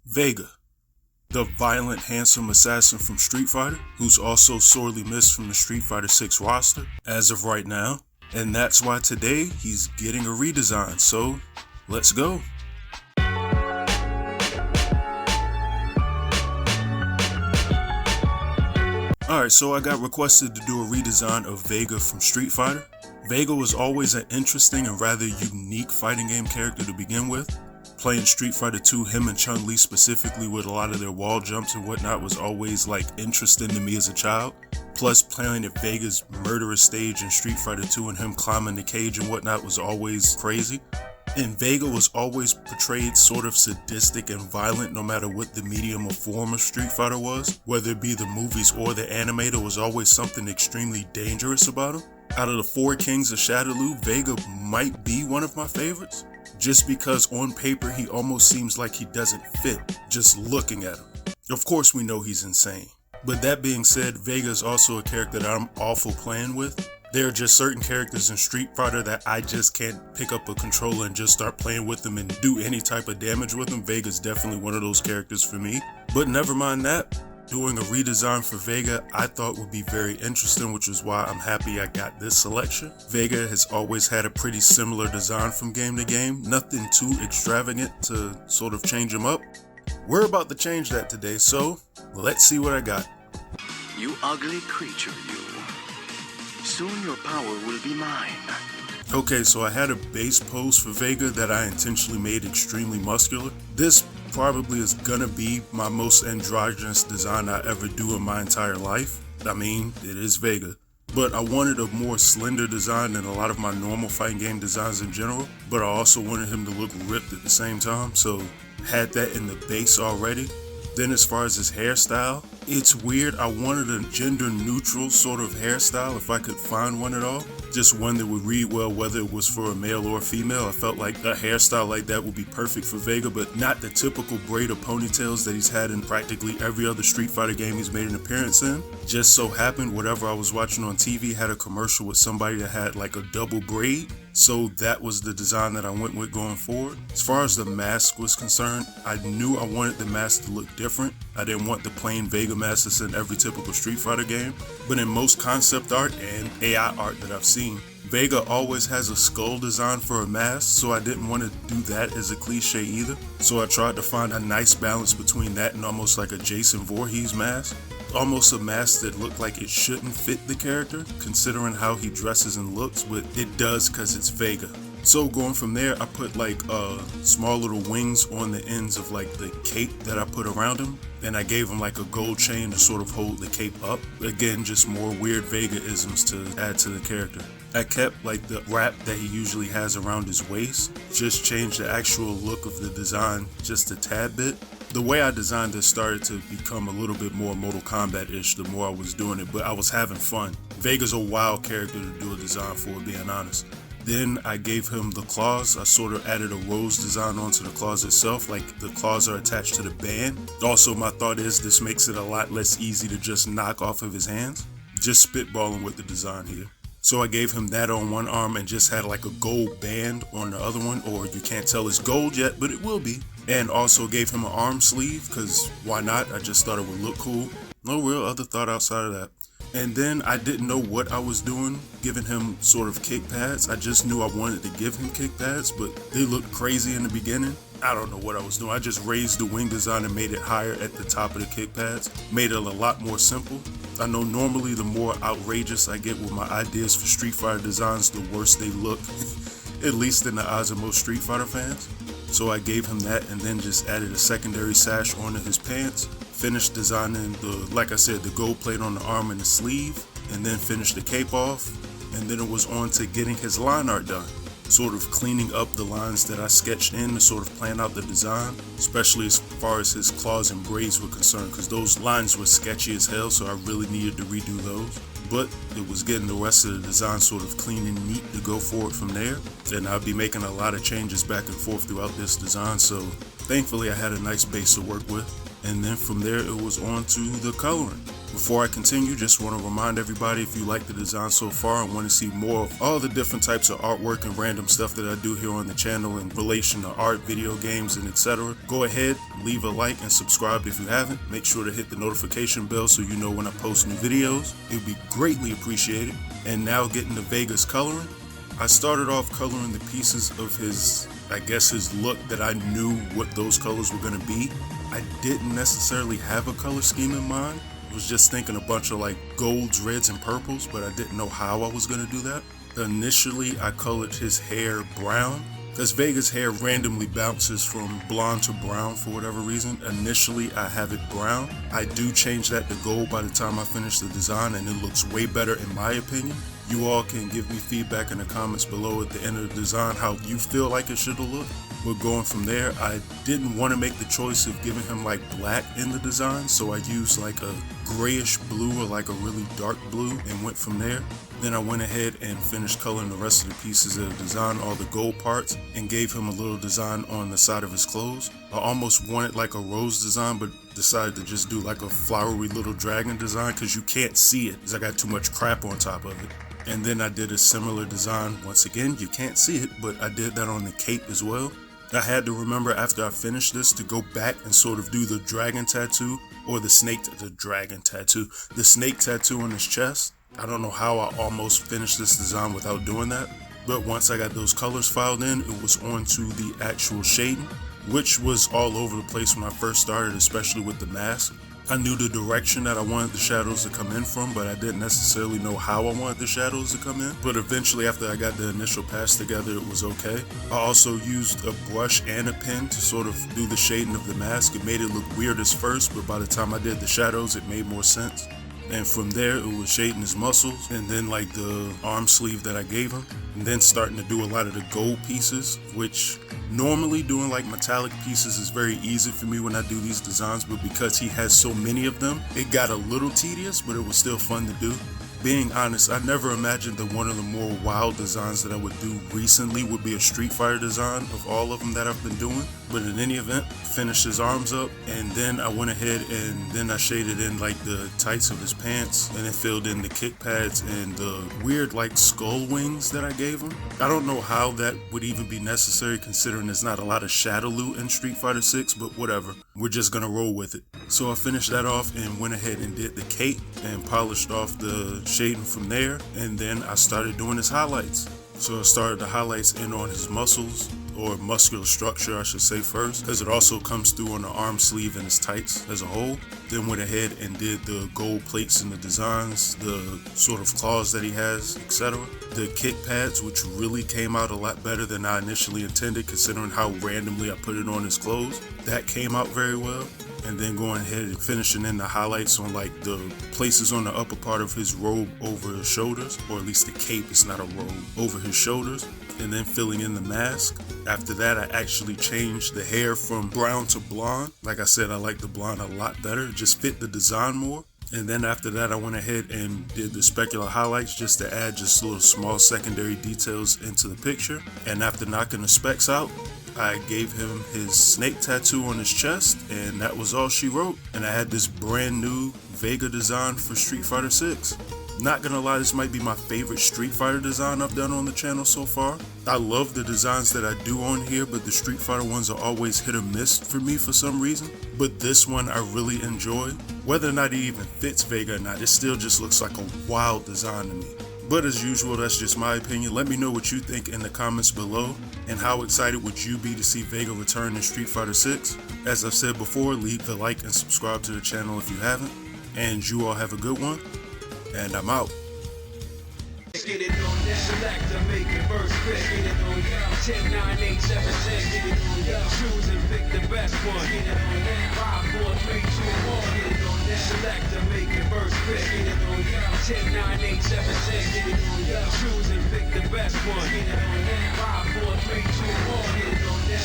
VEGA, the violent, handsome assassin from Street Fighter, who's also sorely missed from the Street Fighter 6 roster as of right now. And that's why today he's getting a redesign, so let's go. Alright, so I got requested to do a redesign of VEGA from Street Fighter. VEGA was always an interesting and rather unique fighting game character to begin with. Playing Street Fighter 2, him and Chun-Li specifically with a lot of their wall jumps and whatnot was always interesting to me as a child. Plus playing at VEGA's murderous stage in Street Fighter 2 and him climbing the cage and whatnot was always crazy. And VEGA was always portrayed sort of sadistic and violent no matter what the medium or form of Street Fighter was. Whether it be the movies or the anime, there was always something extremely dangerous about him. Out of the four kings of Shado, VEGA might be one of my favorites. Just because on paper he almost seems like he doesn't fit just looking at him. Of course we know he's insane. But that being said, VEGA is also a character that I'm awful playing with. There are just certain characters in Street Fighter that I just can't pick up a controller and just start playing with them and do any type of damage with them. VEGA's definitely one of those characters for me. But never mind that. Doing a redesign for VEGA I thought would be very interesting, which is why I'm happy I got this selection. VEGA has always had a pretty similar design from game to game. Nothing too extravagant to sort of change him up. We're about to change that today, so let's see what I got. You ugly creature, you. Soon your power will be mine. Okay, so I had a base pose for VEGA that I intentionally made extremely muscular. This probably is gonna be my most androgynous design I ever do in my entire life. I mean, it is VEGA. But I wanted a more slender design than a lot of my normal fighting game designs in general. But I also wanted him to look ripped at the same time, so had that in the base already. Then as far as his hairstyle, it's weird. I wanted a gender neutral sort of hairstyle if I could find one at all. Just one that would read well whether it was for a male or a female. I felt like a hairstyle like that would be perfect for VEGA, but not the typical braid or ponytails that he's had in practically every other Street Fighter game he's made an appearance in. Just so happened whatever I was watching on TV had a commercial with somebody that had like a double braid. So that was the design that I went with going forward. As far as the mask was concerned, I knew I wanted the mask to look different. I didn't want the plain VEGA mask that's in every typical Street Fighter game. But in most concept art and AI art that I've seen, VEGA always has a skull design for a mask, so I didn't want to do that as a cliche either. So I tried to find a nice balance between that and almost like a Jason Voorhees mask. Almost a mask that looked like it shouldn't fit the character, considering how he dresses and looks, but it does because it's VEGA. So going from there, I put small little wings on the ends of the cape that I put around him, and I gave him a gold chain to sort of hold the cape up. Again, just more weird VEGA-isms to add to the character. I kept the wrap that he usually has around his waist, just changed the actual look of the design just a tad bit. The way I designed this started to become a little bit more Mortal Kombat-ish the more I was doing it, but I was having fun. VEGA's a wild character to do a design for, being honest. Then I gave him the claws. I sort of added a rose design onto the claws itself, the claws are attached to the band. Also, my thought is this makes it a lot less easy to just knock off of his hands. Just spitballing with the design here. So I gave him that on one arm and just had a gold band on the other one, or you can't tell it's gold yet, but it will be. And also gave him an arm sleeve, because why not? I just thought it would look cool. No real other thought outside of that. And then I didn't know what I was doing, giving him sort of kick pads. I just knew I wanted to give him kick pads, but they looked crazy in the beginning. I don't know what I was doing. I just raised the wing design and made it higher at the top of the kick pads. Made it a lot more simple. I know normally the more outrageous I get with my ideas for Street Fighter designs, the worse they look, at least in the eyes of most Street Fighter fans. So I gave him that and then just added a secondary sash onto his pants. Finished designing the gold plate on the arm and the sleeve, and then finished the cape off. And then it was on to getting his line art done. Sort of cleaning up the lines that I sketched in to sort of plan out the design, especially as far as his claws and braids were concerned, because those lines were sketchy as hell, so I really needed to redo those. But it was getting the rest of the design sort of clean and neat to go forward from there. And I'll be making a lot of changes back and forth throughout this design, so thankfully I had a nice base to work with. and then from there it was on to the coloring. Before I continue, just want to remind everybody, if you like the design so far and want to see more of all the different types of artwork and random stuff that I do here on the channel in relation to art, video games, and etc., go ahead, leave a like and subscribe if you haven't. Make sure to hit the notification bell so you know when I post new videos. It would be greatly appreciated. And now getting to Vega's coloring. I started off coloring the pieces of his, I guess, his look that I knew what those colors were going to be. I didn't necessarily have a color scheme in mind. I was just thinking a bunch of like golds, reds, and purples, but I didn't know how I was going to do that. Initially, I colored his hair brown, because Vega's hair randomly bounces from blonde to brown for whatever reason. Initially, I have it brown. I do change that to gold by the time I finish the design, and it looks way better in my opinion. You all can give me feedback in the comments below at the end of the design how you feel like it should have looked. But going from there, I didn't want to make the choice of giving him like black in the design, so I used like a grayish blue or like a really dark blue and went from there. Then I went ahead and finished coloring the rest of the pieces of the design, all the gold parts, and gave him a little design on the side of his clothes. I almost wanted like a rose design, but decided to just do like a flowery little dragon design because you can't see it because I got too much crap on top of it. And then I did a similar design. Once again, you can't see it, but I did that on the cape as well. I had to remember after I finished this to go back and sort of do the dragon tattoo or the snake tattoo on his chest. I don't know how I almost finished this design without doing that, but once I got those colors filed in, it was on to the actual shading, which was all over the place when I first started, especially with the mask. I knew the direction that I wanted the shadows to come in from, but I didn't necessarily know how I wanted the shadows to come in. But eventually, after I got the initial pass together, it was okay. I also used a brush and a pen to sort of do the shading of the mask. It made it look weird at first, but by the time I did the shadows, it made more sense. And from there, it was shading his muscles, and then like the arm sleeve that I gave him, and then starting to do a lot of the gold pieces, which normally doing like metallic pieces is very easy for me when I do these designs, but because he has so many of them, it got a little tedious, but it was still fun to do. Being honest, I never imagined that one of the more wild designs that I would do recently would be a Street Fighter design of all of them that I've been doing. But in any event, finished his arms up, and then I went ahead and then I shaded in like the tights of his pants, and then filled in the kick pads and the weird like skull wings that I gave him. I don't know how that would even be necessary considering there's not a lot of shadow loot in Street Fighter 6, but whatever. We're just gonna roll with it. So I finished that off and went ahead and did the cape and polished off the shading from there, and then I started doing his highlights. So I started the highlights in on his muscles, or muscular structure I should say first, because it also comes through on the arm sleeve and his tights as a whole. Then went ahead and did the gold plates and the designs, the sort of claws that he has, etc. The kick pads, which really came out a lot better than I initially intended considering how randomly I put it on his clothes. That came out very well. And then going ahead and finishing in the highlights on like the places on the upper part of his robe over his shoulders, or at least the cape, it's not a robe, over his shoulders, and then filling in the mask. After that, I actually changed the hair from brown to blonde. Like I said, I like the blonde a lot better. It just fit the design more. And then after that, I went ahead and did the specular highlights just to add just little small secondary details into the picture. And after knocking the specs out, I gave him his snake tattoo on his chest, and that was all she wrote. And I had this brand new VEGA design for Street Fighter 6. Not gonna lie, this might be my favorite Street Fighter design I've done on the channel so far. I love the designs that I do on here, but the Street Fighter ones are always hit or miss for me for some reason. But this one I really enjoy. Whether or not it even fits VEGA or not, it still just looks like a wild design to me. But as usual, that's just my opinion. Let me know what you think in the comments below, and how excited would you be to see VEGA return in Street Fighter 6. As I've said before, leave the like and subscribe to the channel if you haven't. And you all have a good one, and I'm out. Get it on that. Select to make it first pick. Get it on that. 10, 9, 8, 7, 6. Get it on that. Choose and pick the best one. Get it on that. 5, 4, 3, 2, 1. Get it on that. Select to make it first pick. Get it on that. 10, 9, 8, 7, 6. Get it on that. Choose and pick the best one. Get it on that. 5, 4, 3, 2, 1. Get it on that.